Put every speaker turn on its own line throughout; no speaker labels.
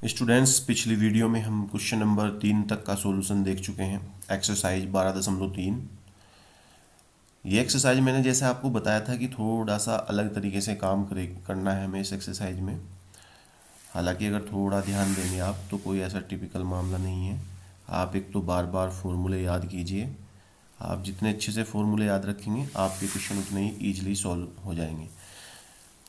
Students, पिछली video में हम क्वेश्चन नंबर 3 तक का सॉल्यूशन देख चुके हैं। एक्सरसाइज 12.3। ये एक्सरसाइज मैंने जैसे आपको बताया था कि थोड़ा सा अलग तरीके से काम करना है हमें इस एक्सरसाइज में। हालांकि अगर थोड़ा ध्यान देंगे आप तो कोई ऐसा टिपिकल मामला नहीं है। आप एक तो बार बार फॉर्मूले याद कीजिए। आप जितने अच्छे से फॉर्मूले याद रखेंगे आपके क्वेश्चन उतने ही ईजिली सॉल्व हो जाएंगे।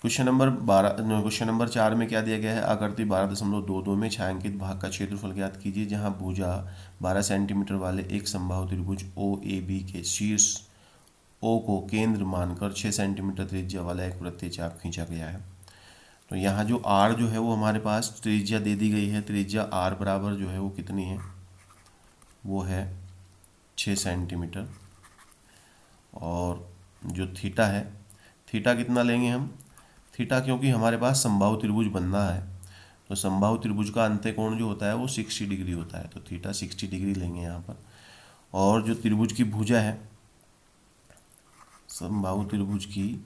क्वेश्चन नंबर 4 में क्या दिया गया है? आकृति 12.22 में छायांकित भाग का क्षेत्रफल ज्ञात कीजिए, जहां भुजा 12 सेंटीमीटर वाले एक समबाहु त्रिभुज ओ ए बी के शीर्ष ओ को केंद्र मानकर 6 सेंटीमीटर त्रिज्या वाला एक वृत्तीय चाप खींचा गया है। तो यहाँ जो आर जो है वो हमारे पास त्रिज्या दे दी गई है। त्रिज्या आर बराबर जो है वो कितनी है? वो है 6 सेंटीमीटर। और जो थीटा है, थीटा कितना लेंगे हम? थीटा क्योंकि हमारे पास समबाहु त्रिभुज बनना है तो समबाहु त्रिभुज का अंत्यकोण जो होता है वो 60 डिग्री होता है, तो थीटा 60 डिग्री लेंगे यहाँ पर। और जो त्रिभुज की भुजा है, समबाहु त्रिभुज की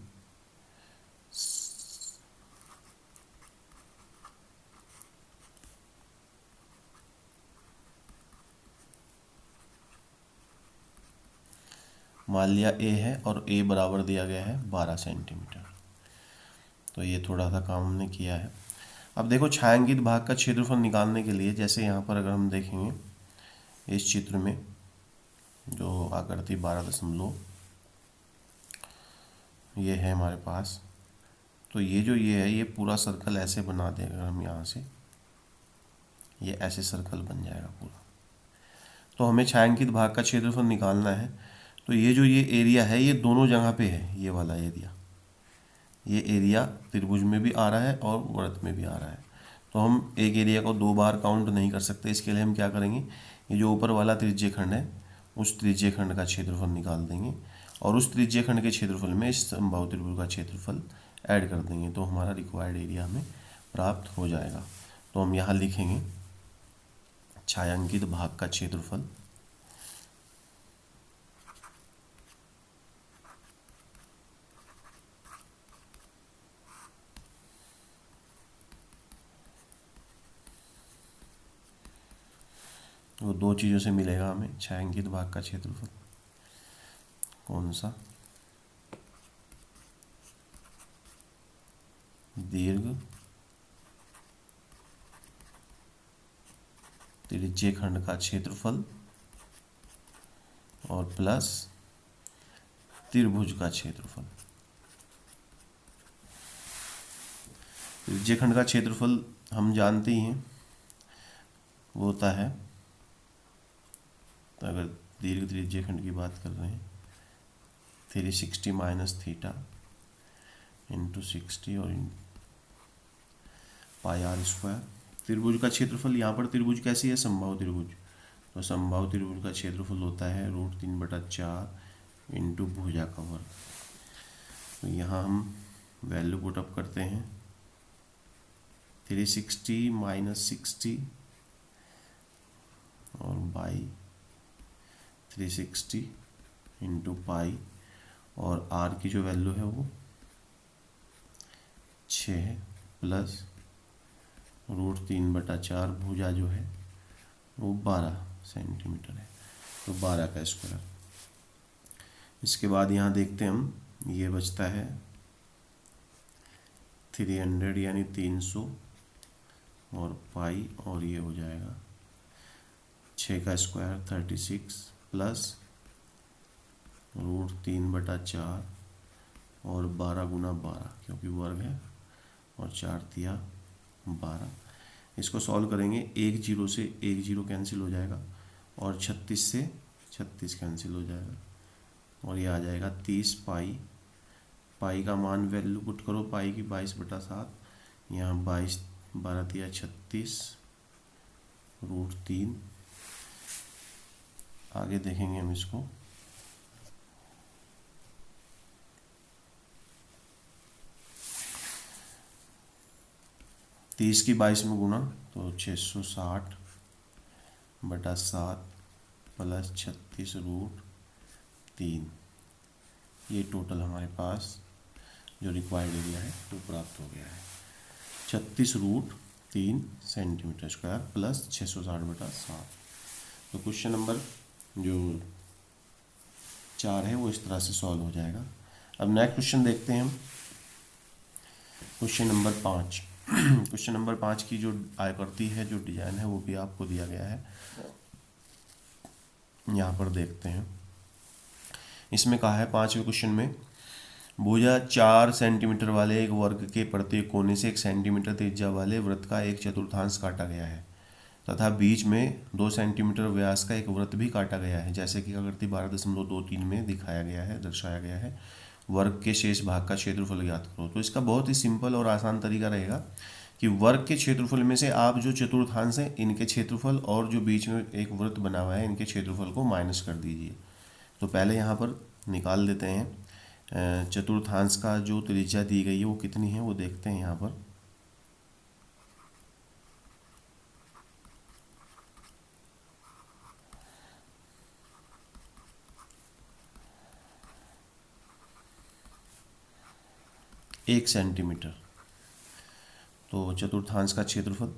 मान लिया ए है और ए बराबर दिया गया है 12 सेंटीमीटर। तो ये थोड़ा सा काम हमने किया है। अब देखो, छायांकित भाग का क्षेत्रफल निकालने के लिए जैसे यहाँ पर अगर हम देखेंगे इस चित्र में जो आकृति 12 ये है हमारे पास, तो ये जो ये है ये पूरा सर्कल ऐसे बना देगा। हम यहाँ से ये ऐसे सर्कल बन जाएगा पूरा। तो हमें छायांकित भाग का क्षेत्रफल निकालना है। तो ये जो ये एरिया है ये दोनों जगह पे है। ये वाला एरिया, ये एरिया त्रिभुज में भी आ रहा है और वृत्त में भी आ रहा है। तो हम एक एरिया को दो बार काउंट नहीं कर सकते। इसके लिए हम क्या करेंगे, ये जो ऊपर वाला त्रिज्य खंड है उस त्रिज्य खंड का क्षेत्रफल निकाल देंगे और उस त्रिज्य खंड के क्षेत्रफल में इस समबाहु त्रिभुज का क्षेत्रफल ऐड कर देंगे, तो हमारा रिक्वायर्ड एरिया हमें प्राप्त हो जाएगा। तो हम यहाँ लिखेंगे छायांकित भाग का क्षेत्रफल वो दो चीज़ों से मिलेगा हमें। छायांकित भाग का क्षेत्रफल कौन सा? दीर्घ त्रिज्य खंड का क्षेत्रफल और प्लस त्रिभुज का क्षेत्रफल। त्रिज्य खंड का क्षेत्रफल हम जानते ही हैं, वो होता है, तो अगर दीर्घ त्रिज्य खंड की बात कर रहे हैं 360 माइनस थीटा इंटू 60 और पाई आर स्क्वायर। त्रिभुज का क्षेत्रफल, यहाँ पर त्रिभुज कैसी है? समबाहु त्रिभुज। तो समबाहु त्रिभुज का क्षेत्रफल होता है √3/4 इंटू भुजा का वर्ग। तो यहाँ हम वैल्यू पुटअप करते हैं 360 माइनस 60 और बाई 360 इंटू पाई, और आर की जो वैल्यू है वो 6 प्लस √3/4, भुजा जो है वो 12 सेंटीमीटर है, तो 12 का स्क्वायर। इसके बाद यहाँ देखते हैं हम, ये बचता है 300 यानी 300 और पाई, और ये हो जाएगा 6 का स्क्वायर 36 प्लस √3/4 और 12 गुना 12 क्योंकि वर्ग है, और 4 तिया 12। इसको सॉल्व करेंगे, एक जीरो से एक जीरो कैंसिल हो जाएगा और 36 से 36 कैंसिल हो जाएगा, और ये आ जाएगा 30 पाई। पाई का मान वैल्यू पुट करो, पाई की 22/7, यहाँ 22 12 तिया 36 √3। आगे देखेंगे हम इसको, तीस की 22 में गुना तो 660/7 प्लस 36√3। ये टोटल हमारे पास जो रिक्वायर्ड एरिया है वो प्राप्त हो गया है। 36 रूट 3 सेंटीमीटर स्क्वायर प्लस 660/7। तो क्वेश्चन नंबर जो 4 है वो इस तरह से सॉल्व हो जाएगा। अब नेक्स्ट क्वेश्चन देखते हैं हम, क्वेश्चन नंबर 5। क्वेश्चन नंबर 5 की जो आकृति है, जो डिजाइन है, वो भी आपको दिया गया है, यहाँ पर देखते हैं। इसमें कहा है 5वें क्वेश्चन में, भुजा 4 सेंटीमीटर वाले एक वर्ग के प्रत्येक कोने से 1 सेंटीमीटर त्रिज्या वाले वृत्त का 1/4 काटा गया है तथा बीच में 2 सेंटीमीटर व्यास का एक वृत्त भी काटा गया है, जैसे कि आकृति 12.23 में दिखाया गया है, दर्शाया गया है। वर्ग के शेष भाग का क्षेत्रफल ज्ञात करो। तो इसका बहुत ही सिंपल और आसान तरीका रहेगा कि वर्ग के क्षेत्रफल में से आप जो चतुर्थांश है इनके क्षेत्रफल और जो बीच में एक वृत्त बना हुआ है इनके क्षेत्रफल को माइनस कर दीजिए। तो पहले यहाँ पर निकाल देते हैं चतुर्थांश का जो त्रिज्या दी गई है वो कितनी है, वो देखते हैं यहाँ पर। एक सेंटीमीटर। तो चतुर्थांश का क्षेत्रफल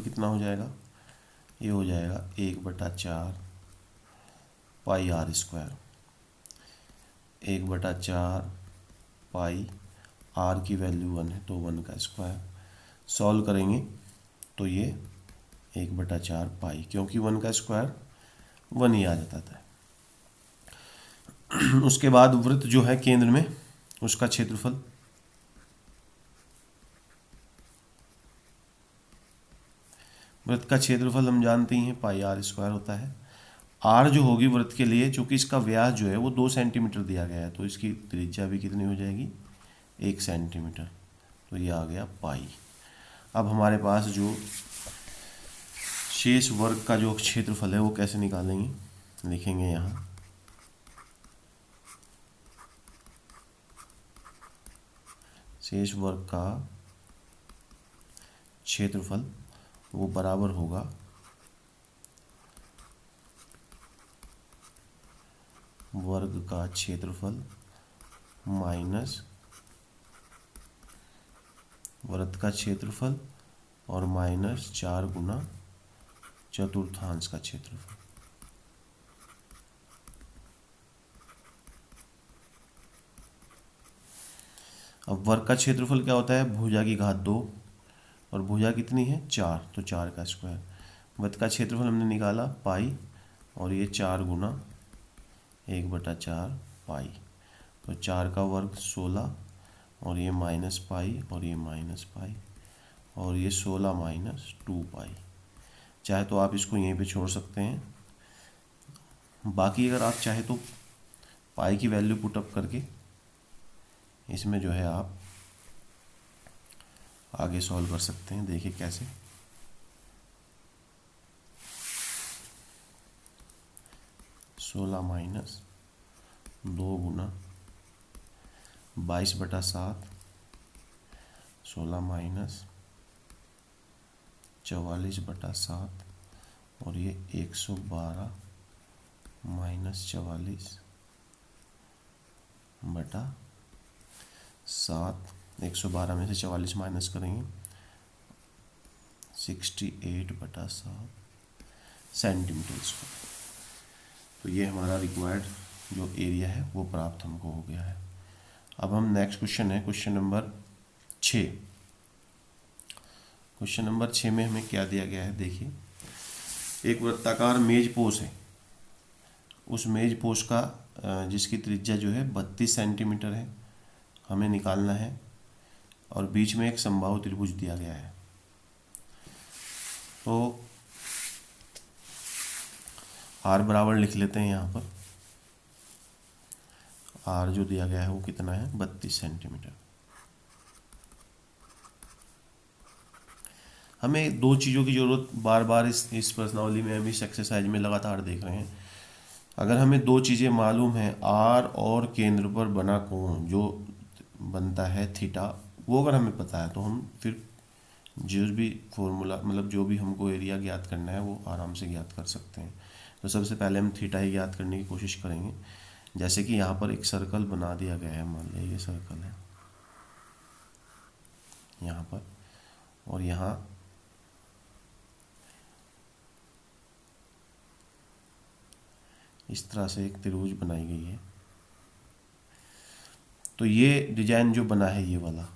कितना हो जाएगा, ये हो जाएगा 1/4 पाई r स्क्वायर। 1/4 पाई r की वैल्यू 1 है तो 1 का स्क्वायर। सॉल्व करेंगे तो ये 1/4 पाई, क्योंकि 1 का स्क्वायर 1 ही आ जाता था। उसके बाद वृत्त जो है केंद्र में, उसका क्षेत्रफल हम जानते ही हैं, पाई r स्क्वायर होता है। r जो होगी वृत्त के लिए, चूंकि इसका व्यास जो है वो 2 सेंटीमीटर दिया गया है, तो इसकी त्रिज्या भी कितनी हो जाएगी, 1 सेंटीमीटर। तो ये आ गया पाई। अब हमारे पास जो शेष वर्ग का जो क्षेत्रफल है वो कैसे निकालेंगे, लिखेंगे यहाँ शेष वर्ग का क्षेत्रफल वो बराबर होगा वर्ग का क्षेत्रफल माइनस वृत्त का क्षेत्रफल और माइनस 4 गुना चतुर्थांश का क्षेत्रफल। अब वर्ग का क्षेत्रफल क्या होता है, भुजा की घात 2 और भुजा कितनी है 4, तो 4 का स्क्वायर। वृत्त का क्षेत्रफल हमने निकाला पाई और ये 4 गुना 1/4 पाई, तो 4 का वर्ग 16 और ये माइनस पाई और ये माइनस पाई और ये 16 माइनस 2 पाई। चाहे तो आप इसको यहीं पे छोड़ सकते हैं, बाकी अगर आप चाहे तो पाई की वैल्यू पुटअप करके इसमें जो है आप आगे सॉल्व कर सकते हैं। देखिए कैसे, सोलह माइनस 2 गुना 22/7, 16 माइनस 44/7 और ये 112 माइनस 44/7। 112 में से 44 माइनस करेंगे 68/7 सेंटीमीटर स्क्वायर। तो ये हमारा रिक्वायर्ड जो एरिया है वो प्राप्त हमको हो गया है। अब हम नेक्स्ट क्वेश्चन है, क्वेश्चन नंबर 6। क्वेश्चन नंबर 6 में हमें क्या दिया गया है, देखिए एक वृत्ताकार मेज पोश है, उस मेज पोश का जिसकी त्रिज्या जो है 32 सेंटीमीटर है, हमें निकालना है और बीच में एक समबाहु त्रिभुज दिया गया है। तो r बराबर लिख लेते हैं, यहाँ पर r जो दिया गया है वो कितना है 32 सेंटीमीटर। हमें दो चीज़ों की ज़रूरत बार बार इस प्रश्नावली में, हम इस एक्सरसाइज में लगातार देख रहे हैं। अगर हमें दो चीज़ें मालूम हैं, r और केंद्र पर बना कोण जो बनता है थीटा, वो अगर हमें पता है तो हम फिर जो भी फॉर्मूला, मतलब जो भी हमको एरिया ज्ञात करना है वो आराम से ज्ञात कर सकते हैं। तो सबसे पहले हम थीटा ही ज्ञात करने की कोशिश करेंगे। जैसे कि यहाँ पर एक सर्कल बना दिया गया है, मान लिया ये सर्कल है यहाँ पर, और यहाँ इस तरह से एक त्रिभुज बनाई गई है। तो ये डिजाइन जो बना है, ये वाला,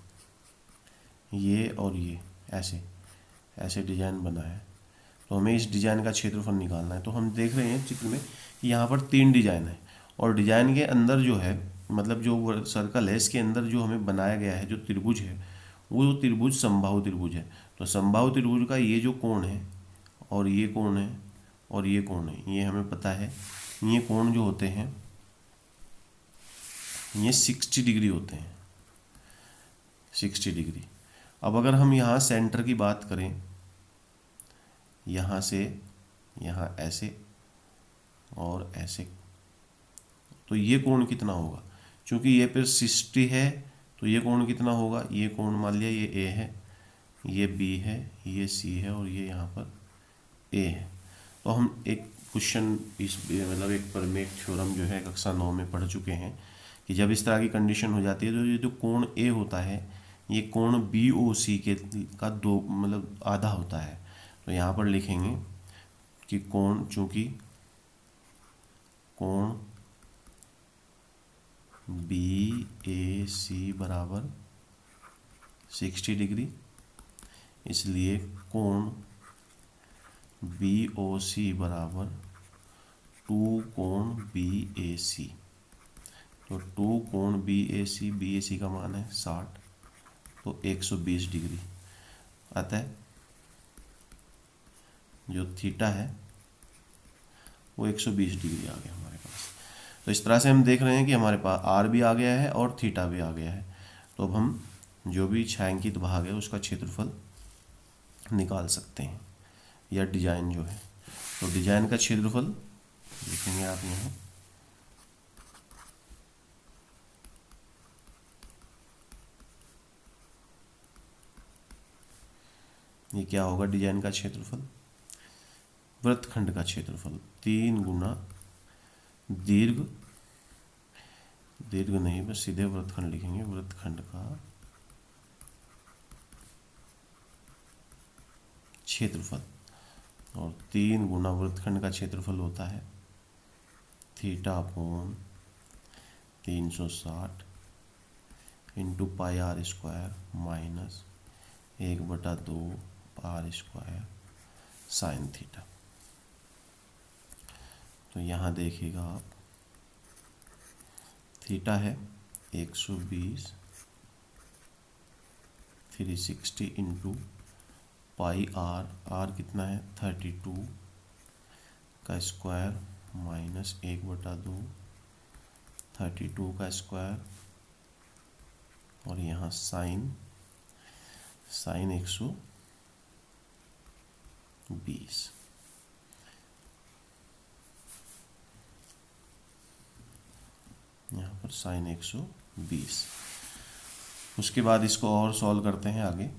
ये और ये ऐसे ऐसे डिजाइन बना है। तो हमें इस डिजाइन का क्षेत्रफल निकालना है। तो हम देख रहे हैं चित्र में कि यहाँ पर 3 डिजाइन है, और डिजाइन के अंदर जो है, मतलब जो सर्कल है इसके अंदर जो हमें बनाया गया है जो त्रिभुज है, वो त्रिभुज समबाहु त्रिभुज है। तो समबाहु त्रिभुज का ये जो कोण है, और ये कोण है, और ये कोण है, ये हमें पता है। ये कोण जो होते हैं ये 60 डिग्री होते हैं, 60 डिग्री। अब अगर हम यहाँ सेंटर की बात करें, यहाँ से यहाँ ऐसे और ऐसे, तो ये कोण कितना होगा? क्योंकि ये पे 60 है, तो ये कोण कितना होगा? ये कोण मान लिया ये ए है, ये बी है, ये सी है, और ये यहाँ पर ए है। तो हम एक क्वेश्चन इस मतलब एक परमेय थ्योरम जो है कक्षा 9 में पढ़ चुके हैं कि जब इस तरह की कंडीशन हो जाती है तो ये जो कोण ए होता है, ये कोण बी ओ सी के का दो मतलब आधा होता है। तो यहाँ पर लिखेंगे कि कोण, चूंकि कोण बी ए सी बराबर 60 डिग्री, इसलिए कोण बी ओ सी बराबर 2 कोण बी ए सी। तो 2 कोण बी ए सी का मान है 60, तो 120 डिग्री। अतः जो थीटा है वो 120 डिग्री आ गया हमारे पास। तो इस तरह से हम देख रहे हैं कि हमारे पास आर भी आ गया है और थीटा भी आ गया है। तो अब हम जो भी छायांकित भाग है उसका क्षेत्रफल निकाल सकते हैं, या डिजाइन जो है। तो डिजाइन का क्षेत्रफल लिखेंगे आप यहाँ, ये क्या होगा? डिजाइन का क्षेत्रफल वृत्तखंड का क्षेत्रफल 3 गुना दीर्घ, दीर्घ नहीं बस सीधे वृत्तखंड लिखेंगे, वृत्तखंड का क्षेत्रफल। और 3 गुना वृत्तखंड का क्षेत्रफल होता है theta upon 360 into pi r square minus 1/2 r square sine theta. तो यहाँ देखिएगा आप, थीटा है 120, 360 इंटू पाई आर, आर कितना है 32 का स्क्वायर माइनस 1/2 32 का स्क्वायर, और यहाँ साइन 120। यहाँ पर साइन 120। उसके बाद इसको और सॉल्व करते हैं आगे।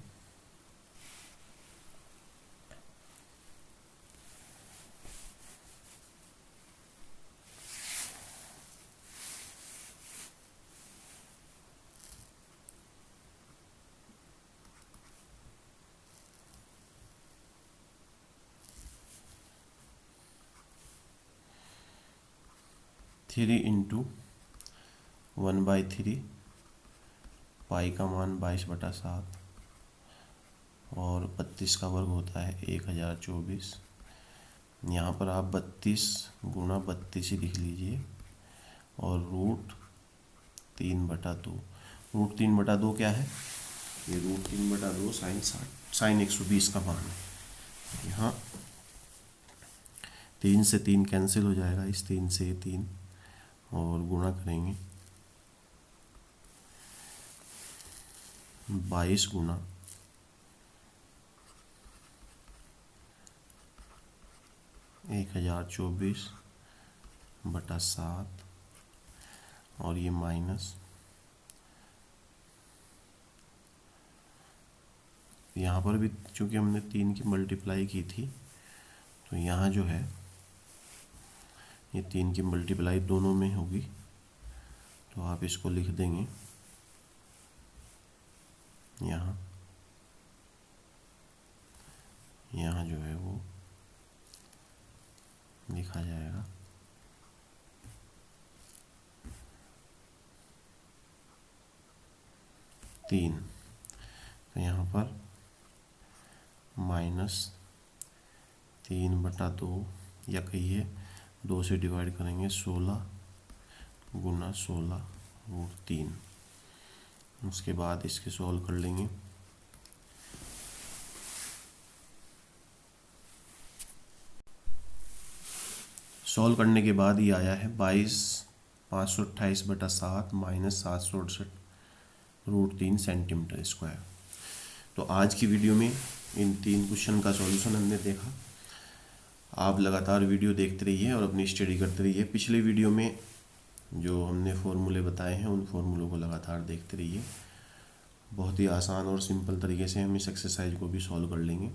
थ्री इंटू 1/3, पाई का मान 22/7, और 32 का वर्ग होता है 1024। यहाँ पर आप 32 गुना 32 ही लिख लीजिए, और √3/2। √3/2 क्या है? ये √3/2 साइन 120 का मान है। यहाँ 3 से 3 कैंसिल हो जाएगा, इस 3 से 3, और गुणा करेंगे 22 गुना 1024/7, और ये माइनस, यहाँ पर भी चूंकि हमने 3 की मल्टीप्लाई की थी, तो यहाँ जो है ये 3 की मल्टीप्लाई दोनों में होगी, तो आप इसको लिख देंगे यहाँ, यहाँ जो है वो लिखा जाएगा 3। तो यहाँ पर -3/2 या कहिए 2 से डिवाइड करेंगे 16 गुना 16/3। उसके बाद इसके सॉल्व कर लेंगे। सॉल्व करने के बाद ये आया है 22,528/7 -768/3 सेंटीमीटर स्क्वायर। तो आज की वीडियो में इन 3 क्वेश्चन का सॉल्यूशन हमने देखा। आप लगातार वीडियो देखते रहिए और अपनी स्टडी करते रहिए। पिछले वीडियो में जो हमने फॉर्मूले बताए हैं उन फॉर्मूलों को लगातार देखते रहिए। बहुत ही आसान और सिंपल तरीके से हम इस एक्सरसाइज को भी सॉल्व कर लेंगे।